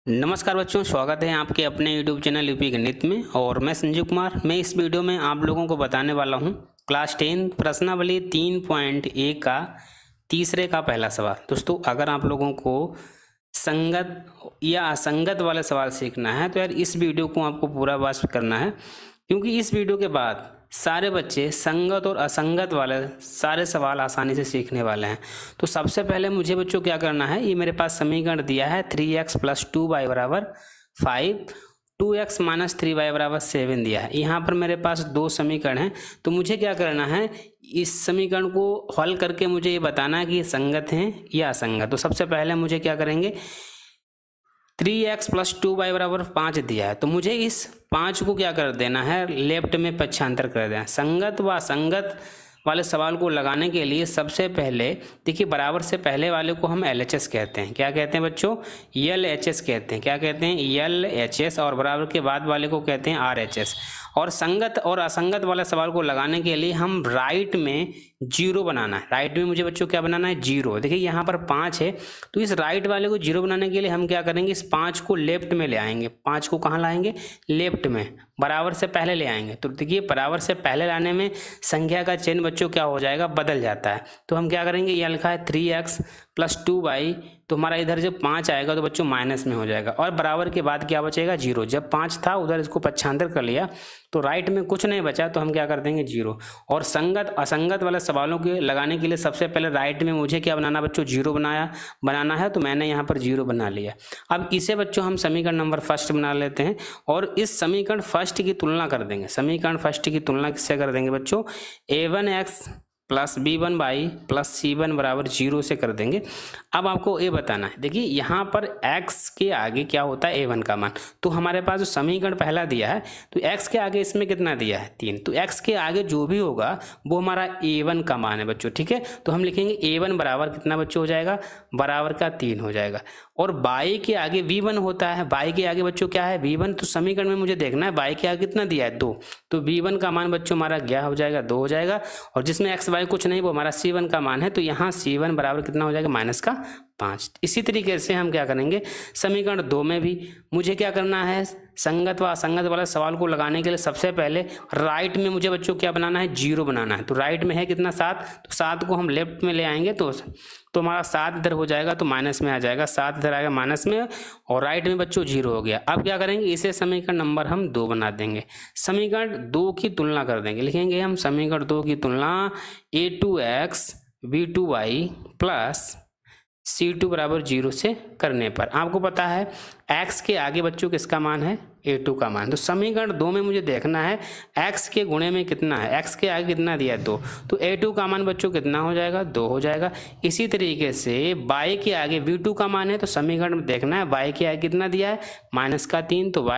नमस्कार बच्चों, स्वागत है आपके अपने YouTube चैनल यूपी गणित में। और मैं संजीव कुमार। मैं इस वीडियो में आप लोगों को बताने वाला हूं क्लास 10 प्रश्नावली 3.1 का तीसरे का पहला सवाल। दोस्तों, अगर आप लोगों को संगत या असंगत वाले सवाल सीखना है तो यार इस वीडियो को आपको पूरा वॉच करना है, क्योंकि इस वीडियो के बाद सारे बच्चे संगत और असंगत वाले सारे सवाल आसानी से सीखने वाले हैं। तो सबसे पहले मुझे बच्चों क्या करना है, ये मेरे पास समीकरण दिया है 3x + 2y = 5, 2x - 3y = 7 दिया है। यहाँ पर मेरे पास दो समीकरण हैं, तो मुझे क्या करना है, इस समीकरण को हल करके मुझे ये बताना है कि ये संगत हैं या असंगत। तो सबसे पहले मुझे क्या करेंगे, 3x + 2y = 5 दिया है, तो मुझे इस 5 को क्या कर देना है, लेफ्ट में पक्षांतर कर देना है। संगत व असंगत वाले सवाल को लगाने के लिए सबसे पहले देखिए, बराबर से पहले वाले को हम LHS कहते हैं। क्या कहते हैं बच्चों? LHS कहते हैं। क्या कहते हैं? LHS। और बराबर के बाद वाले को कहते हैं RHS। और संगत और असंगत वाले सवाल को लगाने के लिए हम राइट में 0 बनाना है। राइट में मुझे बच्चों क्या बनाना है? 0। देखिए यहाँ पर 5 है, तो इस राइट वाले को 0 बनाने के लिए हम क्या करेंगे, इस 5 को लेफ्ट में ले आएंगे। 5 को कहाँ लाएंगे? लेफ्ट में, बराबर से पहले ले आएंगे। तो देखिए, बराबर से पहले लाने में संख्या का चिन्ह बच्चों क्या हो जाएगा, बदल जाता है। तो हम क्या करेंगे, यह लिखा है 3x + 2y, तो हमारा इधर जब 5 आएगा तो बच्चों माइनस में हो जाएगा, और बराबर के बाद क्या बचेगा? 0। जब 5 था उधर इसको पक्षांतर कर लिया तो राइट में कुछ नहीं बचा, तो हम क्या कर देंगे, 0। और संगत असंगत वाले सवालों के लगाने के लिए सबसे पहले राइट में मुझे क्या बनाना बच्चों, 0 बनाना है, तो मैंने यहाँ पर 0 बना लिया। अब इसे बच्चों हम समीकरण नंबर फर्स्ट बना लेते हैं, और इस समीकरण फर्स्ट की तुलना कर देंगे। समीकरण फर्स्ट की तुलना किससे कर देंगे बच्चों? a1x + b1y + c1 = 0 से कर देंगे। अब आपको ये बताना है, देखिए यहाँ पर x के आगे क्या होता है, a1 का मान। तो हमारे पास जो समीकरण पहला दिया है, तो x के आगे इसमें कितना दिया है, 3। तो x के आगे जो भी होगा वो हमारा a1 का मान है बच्चों, ठीक है। तो हम लिखेंगे a1 बराबर कितना बच्चों हो जाएगा, बराबर का 3 हो जाएगा। और y के आगे v1 होता है, y के आगे बच्चों क्या है, v1। तो समीकरण में मुझे देखना है y के आगे कितना दिया है, 2। तो v1 का मान बच्चों हमारा क्या हो जाएगा, 2 हो जाएगा। और जिसमें x y कुछ नहीं, वो हमारा c1 का मान है, तो यहाँ c1 बराबर कितना हो जाएगा, -5। इसी तरीके से हम क्या करेंगे, समीकरण 2 में भी मुझे क्या करना है, संगत व असंगत वाले सवाल को लगाने के लिए सबसे पहले राइट में मुझे बच्चों क्या बनाना है, 0 बनाना है। तो राइट में है कितना, 7, तो 7 को हम लेफ्ट में ले आएंगे, तो हमारा 7 इधर हो जाएगा, तो माइनस में आ जाएगा, 7 इधर आएगा माइनस में, और राइट में बच्चों 0 हो गया। अब क्या करेंगे, इसे समीकरण नंबर हम 2 बना देंगे। समीकरण 2 की तुलना कर देंगे, लिखेंगे हम समीकरण 2 की तुलना a2x b2y + c2 = 0 से करने पर। आपको पता है x के आगे बच्चों किसका मान है, a2 का मान। तो समीकरण 2 में मुझे देखना है x के गुणे में कितना है, x के आगे कितना दिया है, 2। तो a2 का मान बच्चों कितना हो जाएगा, 2 हो जाएगा। इसी तरीके से y के आगे v2 का मान है, तो समीकरण में देखना है y के आगे कितना दिया है, -3। तो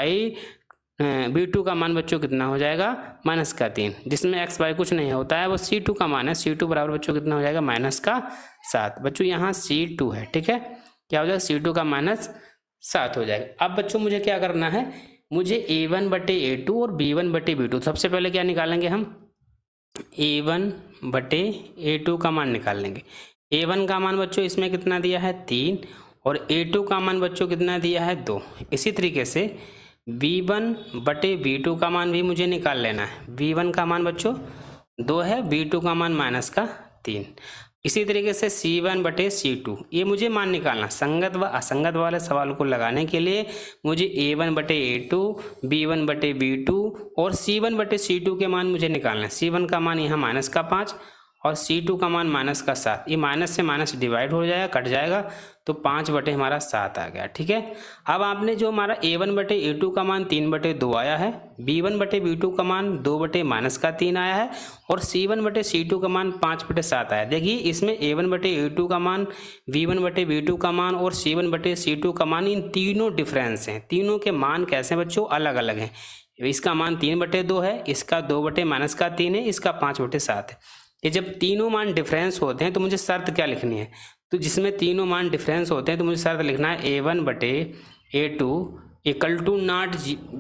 b2 का मान बच्चों कितना हो जाएगा, -3। जिसमें x y कुछ नहीं होता है, वो c2 का मान है। c2 बराबर बच्चों कितना हो जाएगा, -7। बच्चों यहाँ c2 है, ठीक है। क्या हो जाएगा, c2 का -7 हो जाएगा। अब बच्चों मुझे क्या करना है, मुझे a1/a2 और b1/b2, सबसे पहले क्या निकालेंगे हम, a1/a2 का मान निकाल लेंगे। a1 का मान बच्चों इसमें कितना दिया है, 3, और a2 का मान बच्चों कितना दिया है, 2। इसी तरीके से b1/b2 का मान भी मुझे निकाल लेना है। b1 का मान बच्चों 2 है, b2 का मान -3। इसी तरीके से c1/c2, ये मुझे मान निकालना। संगत व असंगत वाले सवाल को लगाने के लिए मुझे a1/a2, b1/b2 और c1/c2 के मान मुझे निकालना है। c1 का मान यहाँ -5 और c2 का मान -7। ये माइनस से माइनस डिवाइड हो जाएगा, कट जाएगा, तो 5/7 आ गया, ठीक है। अब आपने जो हमारा a1/a2 का मान 3/2 आया है, b1/b2 का मान 2/-3 आया है, और c1/c2 का मान 5/7 आया। देखिए इसमें a1/a2 का मान, b1/b2 का मान और c1/c2 का मान, इन तीनों डिफरेंस हैं। तीनों के मान कैसे बच्चों, अलग अलग हैं। इसका मान 3/2 है, इसका 2/-3 है, इसका 5/7 है। ये जब तीनों मान डिफरेंस होते हैं तो मुझे शर्त क्या लिखनी है, तो जिसमें तीनों मान डिफरेंस होते हैं तो मुझे शर्त लिखना है a1/a2 equal to not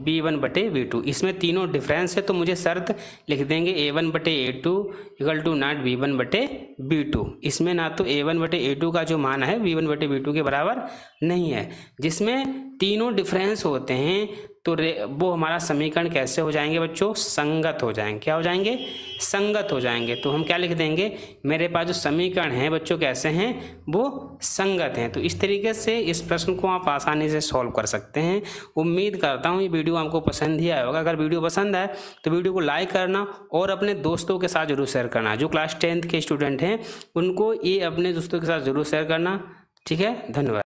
B1/B2। इसमें तीनों डिफरेंस है तो मुझे शर्त लिख देंगे A1/A2 equal to not B1/B2। इसमें ना तो A1/A2 का जो मान है B1/B2 के बराबर नहीं है। जिसमें तीनों डिफरेंस होते हैं तो वो हमारा समीकरण कैसे हो जाएंगे बच्चों, संगत हो जाएंगे। क्या हो जाएंगे, संगत हो जाएंगे। तो हम क्या लिख देंगे, मेरे पास जो समीकरण हैं बच्चों कैसे हैं, वो संगत हैं। तो इस तरीके से इस प्रश्न को आप आसानी से सॉल्व कर सकते हैं। उम्मीद करता हूँ ये वीडियो आपको पसंद ही आया होगा। अगर वीडियो पसंद आए तो वीडियो को लाइक करना और अपने दोस्तों के साथ जरूर शेयर करना। जो क्लास 10th के स्टूडेंट हैं उनको ये अपने दोस्तों के साथ जरूर शेयर करना। ठीक है, धन्यवाद।